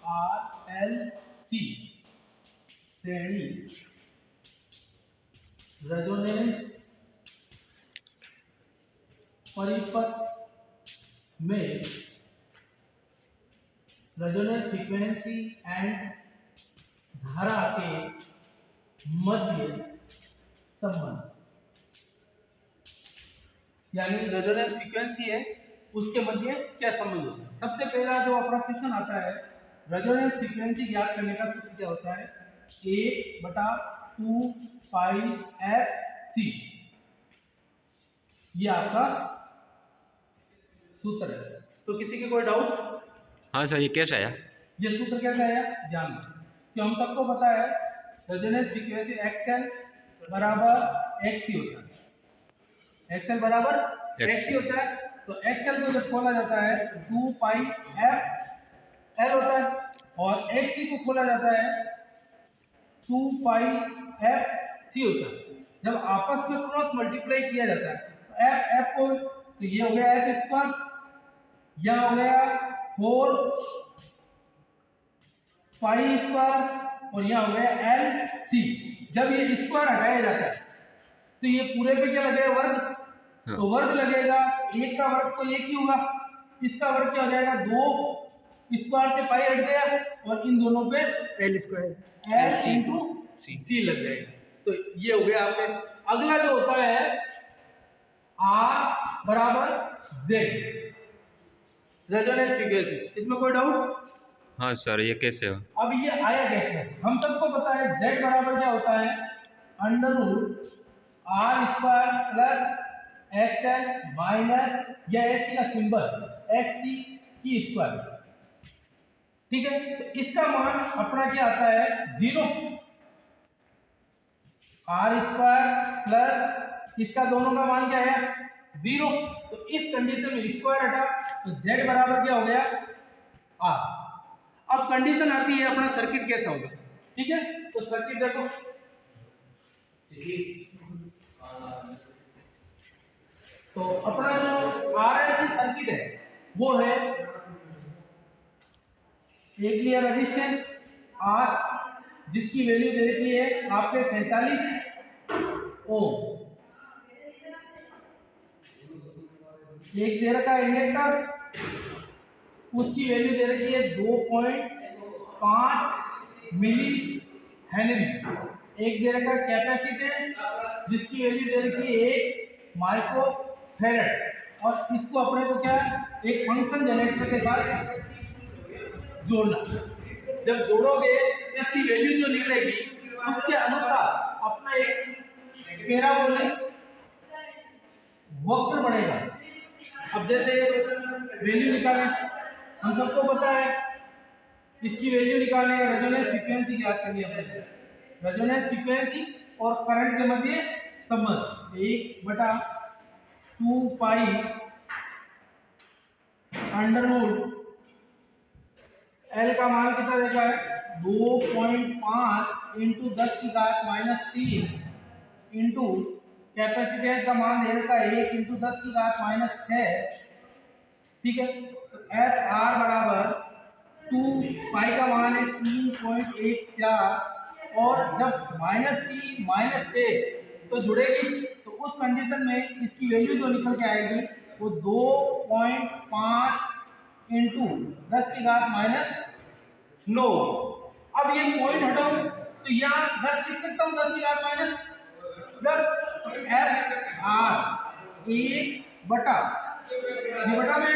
RLC श्रेणी resonance परिपथ में रेजोनेंस फ्रीक्वेंसी एंड धारा के मध्य संबंध, यानी रेजोनेंस फ्रीक्वेंसी है उसके मध्य क्या संबंध होता है। सबसे पहला जो अप्रोक्सीमेशन आता है रेजोनेंस फ्रीक्वेंसी ज्ञात करने का सूत्र क्या होता है, 1/2 पाई fc, ये आपका सूत्र है। तो किसी के कोई डाउट? हाँ सर, ये कैसे आया? ये सूत्र कैसे आया जान लो कि हम सबको पता है रेजोनेंस फ्रीक्वेंसी XL बराबर XC होता है, XL बराबर XC होता है। तो XL को जब खोला जाता है 2 पाई f L होता है और XC को खोला जाता है 2 पाई f C होता है। जब आपस में क्रॉस मल्टीप्लाई किया जाता है तो f को, तो ये हो गया f स्क्वायर, यह हो गया 4 पाई स्क्वायर और यह हो गया LC। जब ये स्क्वायर हटाया जाता है तो ये पूरे पे क्या लगेगा, वर्ग। हाँ। तो वर्ग लगेगा, एक का वर्ग तो एक ही होगा, इसका वर्ग क्या हो जाएगा, 2 स्क्वायर से पाई हट गया और इन दोनों पे L square L into C लग जाएगा। तो ये हो गया आपके। अगला जो होता है R बराबर Z रेजोनेंस फ्रीक्वेंसी, इसमें कोई डाउट? हाँ सर, ये कैसे हो? अब ये आया कैसे? हम सबको पता है Z बराबर क्या होता है, under root R square plus XL minus या SC का सिंबल XC की स्क्वायर, ठीक है। तो इसका मान अपना क्या आता है, 0। R स्क्वायर प्लस इसका दोनों का मान क्या है, 0। तो इस कंडीशन में स्क्वायर हटा तो Z बराबर क्या हो गया, R। अब कंडीशन आती है अपना सर्किट कैसा होगा, ठीक है। तो सर्किट देखो, तो अपना जो RLC सर्किट है वो है एक लियर रेजिस्टेंस R जिसकी वैल्यू दे रखी है आपके 47 ओम, एक दे रखा है इंडक्टर, उसकी वैल्यू दे रखी है 2.5 मिली हेनरी, एक दे रखा है कैपेसिटेंस जिसकी वैल्यू दे रखी है 1 माइक्रो फेरेड, और इसको अपने को क्या एक फंक्शन जनरेटर के साथ जोड़ना। जब जोड़ोगे इसकी वैल्यू जो निकलेगी उसके अनुसार अपना एक पैराबोलिक वक्र बनेगा। अब जैसे वैल्यू निकालें, हम सबको पता है इसकी वैल्यू निकालने का रेजोनेंस फ्रीक्वेंसी ज्ञात करनी है, रेजोनेंस फ्रीक्वेंसी और करंट के मध्य संबंध 1/2 पाई अंडर रूट L का मान कितना देखा है, 2.5 इंटू 10 की घात -3 इंटू कैपेसिटेंस का मान दे रखा है 1 इंटू 10 की घात -6, ठीक है। तो एफ आर बराबर 2 पाई का मान है 3.14 और जब -3 -6 तो जुड़ेगी, तो उस कंडीशन में इसकी वैल्यू जो निकल के आएगी वो 2.5 इंटू 10 की घात -9। अब ये पॉइंट हटाऊं तो यहाँ 10 लिख सकता हूँ, 10 की घात -10। एफ आर 1 बटा में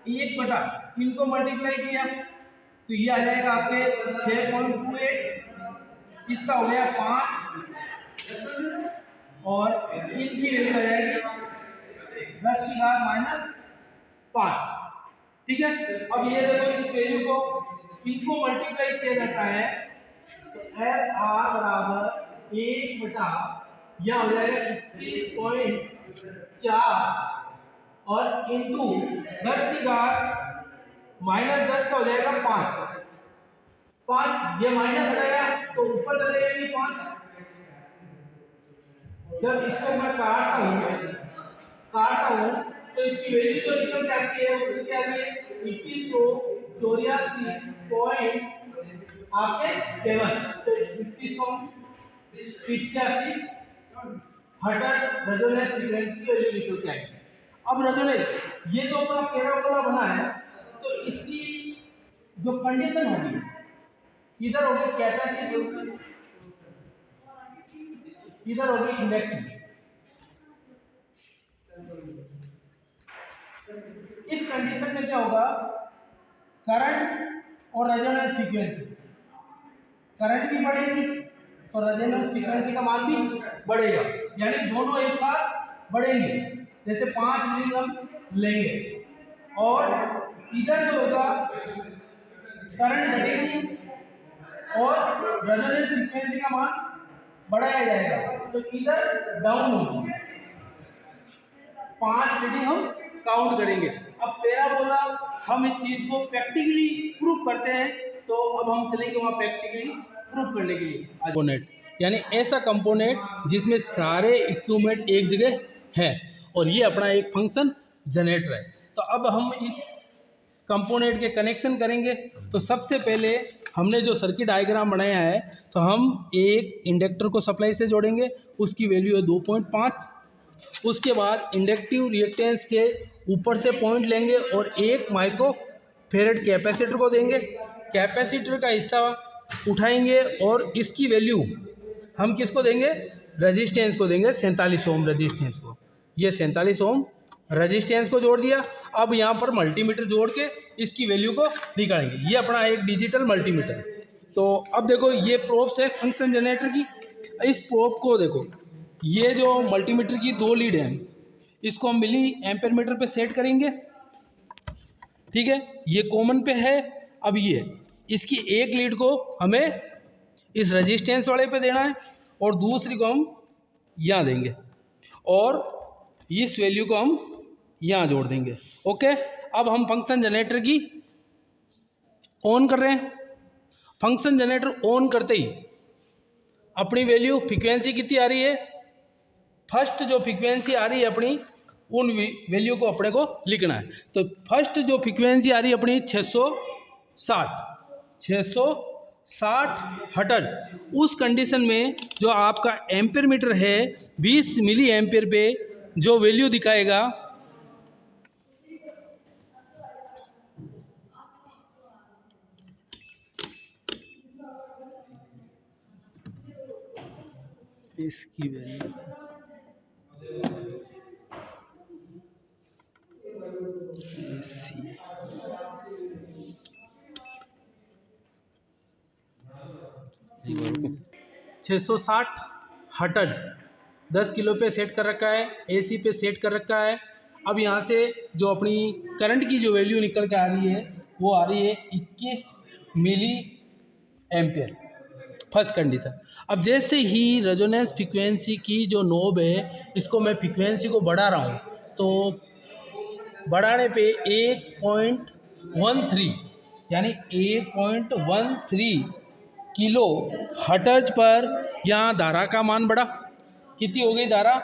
1 इनको मल्टीप्लाई किया तो ये आ जाएगा आपके 6.28, इसका हो गया 5 और इनकी वैल्यू आ जाएगी 10 की घात -5, ठीक है। अब ये देखो इस वैल्यू को इनको मल्टीप्लाई किया जाता है तो एफ आर बराबर 1 बटा यह हो जाएगा 21.4 और इंटू 10 की घात -10 का हो जाएगा 5 ये माइनस हटाया तो ऊपर चले जाएंगे 5। जब इसको मैं काटता हूँ तो इसकी वैल्यू जो निकल जाती है वो क्या है, 21 को 84.85 हर्ट्ज रेजोनेंस फ्रीक्वेंसी की वैल्यू निकल के आएगी। अब रेजोनेंस ये तो अपना पैराबोला बना है, तो इसकी जो कंडीशन होगी, इधर होगी कैपेसिटिव, इधर होगी इंडक्टिव। इस कंडीशन में क्या होगा, करंट और रेजोनेंस फ्रीक्वेंसी, करंट भी बढ़ेगी तो रेजोनेंस फ्रीक्वेंसी का मान भी बढ़ेगा, यानी दोनों एक साथ बढ़ेंगे। जैसे 5 रीडिंग हम लेंगे और इधर जो होगा करंट घटेगी और रेजोनेंस फ्रीक्वेंसी का मान बढ़ाया जाएगा, तो इधर डाउन होगी। 5 रीडिंग हम काउंट करेंगे। अब पैराबोला हम इस चीज को प्रैक्टिकली प्रूव करते हैं, तो अब हम चलेंगे वहां प्रैक्टिकली प्रूव करने के लिए। कंपोनेंट यानी ऐसा कंपोनेंट जिसमें सारे इक्विपमेंट एक जगह है, और ये अपना एक फंक्शन जनरेटर है। तो अब हम इस कंपोनेंट के कनेक्शन करेंगे। तो सबसे पहले हमने जो सर्किट डायग्राम बनाया है, तो हम एक इंडक्टर को सप्लाई से जोड़ेंगे, उसकी वैल्यू है 2.5। उसके बाद इंडक्टिव रिएक्टेंस के ऊपर से पॉइंट लेंगे और एक माइक्रो फेरेड कैपेसिटर को देंगे। कैपेसिटर का हिस्सा उठाएंगे और इसकी वैल्यू हम किसको देंगे, रेजिस्टेंस को देंगे, 47 ओम रेजिस्टेंस को। ये 47 ओम रेजिस्टेंस को जोड़ दिया। अब यहाँ पर मल्टीमीटर जोड़ के इसकी वैल्यू को निकालेंगे। ये अपना एक डिजिटल मल्टीमीटर। तो अब देखो ये प्रोब्स है फंक्शन जनरेटर की। इस प्रोब को देखो, ये जो मल्टीमीटर की 2 लीड हैं, इसको हम मिली एम्पेयर मीटर पे सेट करेंगे। ठीक है, ये कॉमन पे है। अब ये इसकी एक लीड को हमें इस रेजिस्टेंस वाले पे देना है और दूसरी को हम यहाँ देंगे और इस वैल्यू को हम यहाँ जोड़ देंगे। ओके, अब हम फंक्शन जनरेटर की ऑन कर रहे हैं। फंक्शन जनरेटर ऑन करते ही अपनी वैल्यू फ्रीक्वेंसी कितनी आ रही है, फर्स्ट जो फ्रीक्वेंसी आ रही है अपनी, उन वैल्यू को अपने को लिखना है। तो फर्स्ट जो फ्रीक्वेंसी आ रही है अपनी 660 हर्ट्ज। उस कंडीशन में जो आपका एम्पेयर मीटर है 20 मिली एम्पेयर पे जो वैल्यू दिखाएगा, इसकी वैल्यू छः 660 हर्ट्ज 10 किलो पे सेट कर रखा है, AC पे सेट कर रखा है। अब यहाँ से जो अपनी करंट की जो वैल्यू निकल के आ रही है, वो आ रही है 21 मिली एम्पेयर, फर्स्ट कंडीशन। अब जैसे ही रेजोनेंस फ्रीक्वेंसी की जो नोब है, इसको मैं फ्रीक्वेंसी को बढ़ा रहा हूँ, तो बढ़ाने पे 1.13 यानी 1.13 किलो हर्ट्ज पर यहाँ धारा का मान बढ़ा। कितनी हो गई धारा,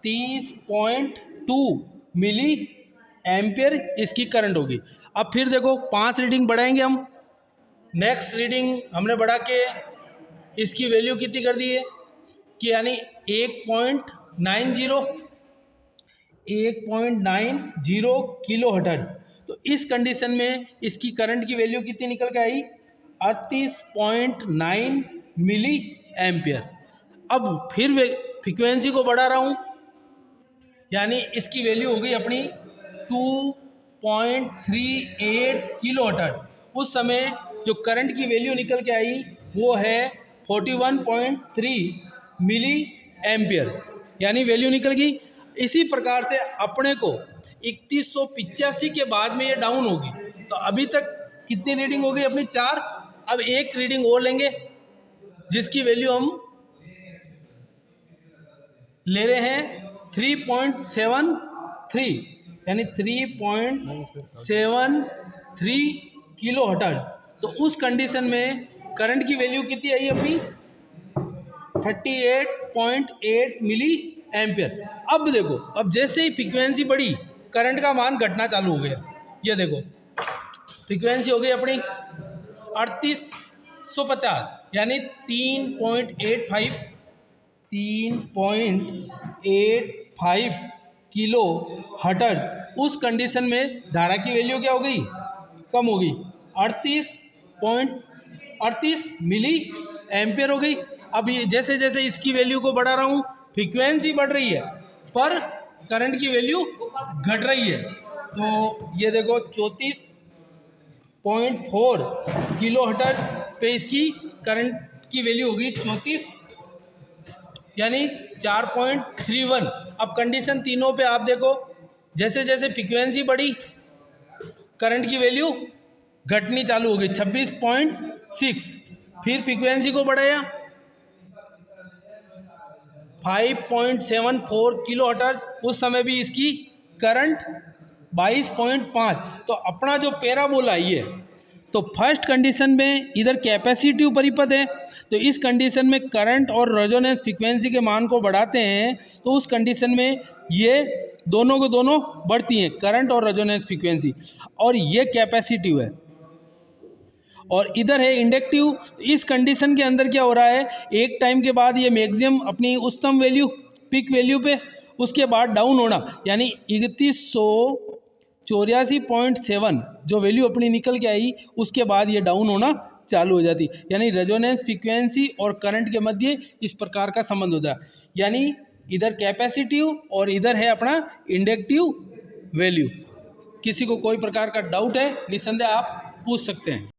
30.2 मिली एम्पियर इसकी करंट होगी। अब फिर देखो 5 रीडिंग बढ़ाएंगे हम। नेक्स्ट रीडिंग हमने बढ़ा के इसकी वैल्यू कितनी कर दी है कि यानी 1.90 किलो हर्ट्ज। तो इस कंडीशन में इसकी करंट की वैल्यू कितनी निकल के आई, 38.9 मिली एम्पियर। अब फिर फ्रीक्वेंसी को बढ़ा रहा हूँ, यानी इसकी वैल्यू हो गई अपनी 2.38 किलो हर्ट्ज। उस समय जो करंट की वैल्यू निकल के आई वो है 41.3 मिली एम्पियर, यानी वैल्यू निकल गई। इसी प्रकार से अपने को 3185 के बाद में ये डाउन होगी। तो अभी तक कितनी रीडिंग हो गई अपनी, 4। अब एक रीडिंग और लेंगे जिसकी वैल्यू हम ले रहे हैं 3.73 यानी 3.73 किलो हर्ट्ज। तो उस कंडीशन में करंट की वैल्यू कितनी आई अपनी, 38.8 मिली एम्पियर। अब देखो, अब जैसे ही फ्रीक्वेंसी बढ़ी करंट का मान घटना चालू हो गया। ये देखो फ्रीक्वेंसी हो गई अपनी 3850 यानी 3.85 किलो हर्ट्ज। उस कंडीशन में धारा की वैल्यू क्या हो गई, कम हो गई, 38 मिली एम्पियर हो गई। अब ये जैसे जैसे इसकी वैल्यू को बढ़ा रहा हूँ, फ्रीक्वेंसी बढ़ रही है पर करंट की वैल्यू घट रही है। तो ये देखो 34.4 किलो हर्ट्ज पे इसकी करंट की वैल्यू होगी 34 यानी 4.31। अब कंडीशन तीनों पे आप देखो, जैसे जैसे फ्रीक्वेंसी बढ़ी करंट की वैल्यू घटनी चालू हो गई 26.6। फिर फ्रीक्वेंसी को बढ़ाया 5.74 किलो हर्ट्ज, उस समय भी इसकी करंट 22.5। तो अपना जो पैराबोला ये, तो फर्स्ट कंडीशन में इधर कैपेसिटिव परिपथ है, तो इस कंडीशन में करंट और रेजोनेंस फ्रीक्वेंसी के मान को बढ़ाते हैं तो उस कंडीशन में ये दोनों को दोनों बढ़ती हैं, करंट और रेजोनेंस फ्रीक्वेंसी, और ये कैपेसिटिव है। और इधर है इंडक्टिव। इस कंडीशन के अंदर क्या हो रहा है, एक टाइम के बाद ये मैक्सिमम अपनी उच्चतम वैल्यू पीक वैल्यू पे, उसके बाद डाउन होना, यानी 3184.7 जो वैल्यू अपनी निकल के आई, उसके बाद ये डाउन होना चालू हो जाती। यानी रेजोनेंस फ्रीक्वेंसी और करंट के मध्य इस प्रकार का संबंध होता है। यानी इधर कैपेसिटिव और इधर है अपना इंडक्टिव वैल्यू। किसी को कोई प्रकार का डाउट है, निस्संदेह आप पूछ सकते हैं।